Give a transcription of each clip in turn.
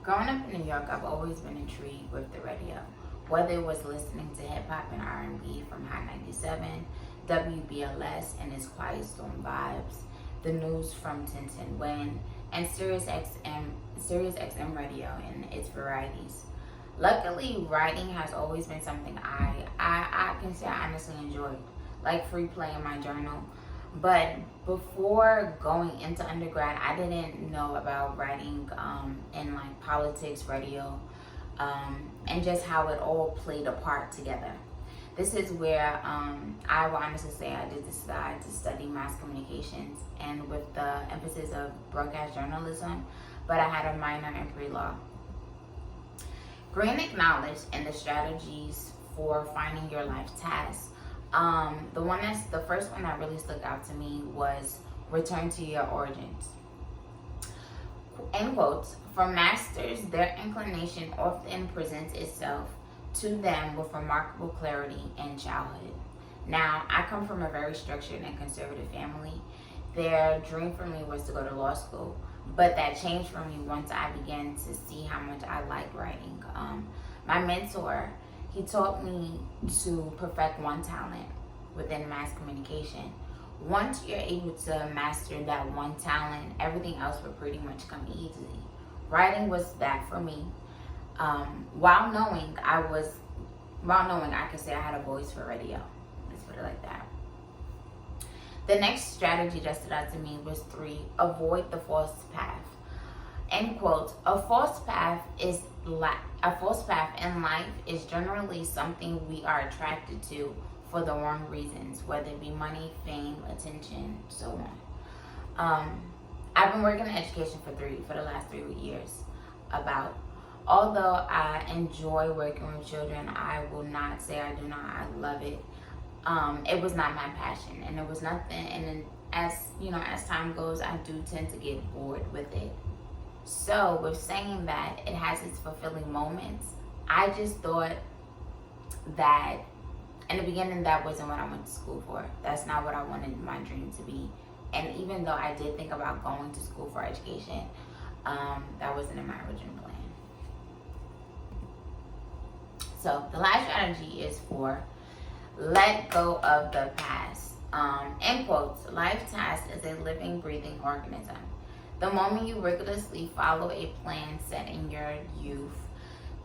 Growing up in New York, I've always been intrigued with the radio. Whether it was listening to hip hop and R&B from Hot 97, WBLS and its Quiet Storm vibes, the news from 1010 Win, and Sirius XM radio and its varieties. Luckily, writing has always been something I can say I honestly enjoyed, like free play in my journal. But before going into undergrad, I didn't know about writing in like politics, radio, and just how it all played a part together. This is where I will honestly say I did decide to study mass communications and with the emphasis of broadcast journalism, but I had a minor in pre-law. Green acknowledged in the strategies for finding your life task. The first one that really stuck out to me was return to your origins. End quotes. For masters, their inclination often presents itself to them with remarkable clarity in childhood. Now, I come from a very structured and conservative family. Their dream for me was to go to law school, but that changed for me once I began to see how much I like writing. My mentor, he taught me to perfect one talent within mass communication. Once you're able to master that one talent, everything else will pretty much come easily. Writing was that for me. While knowing I could say I had a voice for radio. Let's put it like that. The next strategy that stood out to me was 3, avoid the false path. End quote. A false path in life is generally something we are attracted to for the wrong reasons, whether it be money, fame, attention, so on. I've been working in education for the last 3 years. Although I enjoy working with children, I will not say I do not. I love it. It was not my passion, and it was nothing. And then as time goes, I do tend to get bored with it. So with saying that it has its fulfilling moments, I just thought that in the beginning that wasn't what I went to school for. That's not what I wanted my dream to be. And even though I did think about going to school for education, that wasn't in my original plan. So the last strategy is for let go of the past. End quotes. Life task is a living, breathing organism. The moment you rigorously follow a plan set in your youth,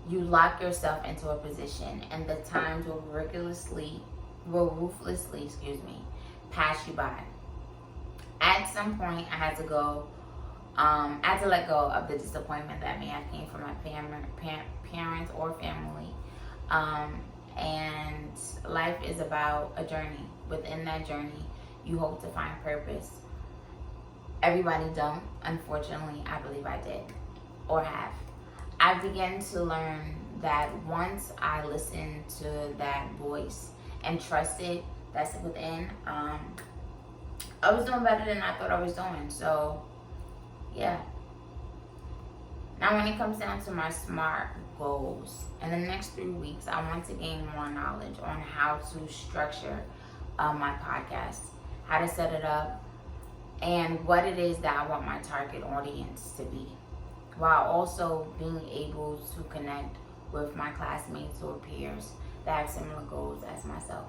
you lock yourself into a position, and the times will ruthlessly pass you by. At some point, I had to let go of the disappointment that may have came from my parents or family. And life is about a journey. Within that journey, you hope to find purpose. Everybody don't. Unfortunately, I believe I did or have. I began to learn that once I listened to that voice and trusted that's within, I was doing better than I thought I was doing. So, yeah. Now, when it comes down to my SMART goals, in the next 3 weeks, I want to gain more knowledge on how to structure my podcast, how to set it up, and what it is that I want my target audience to be, while also being able to connect with my classmates or peers that have similar goals as myself.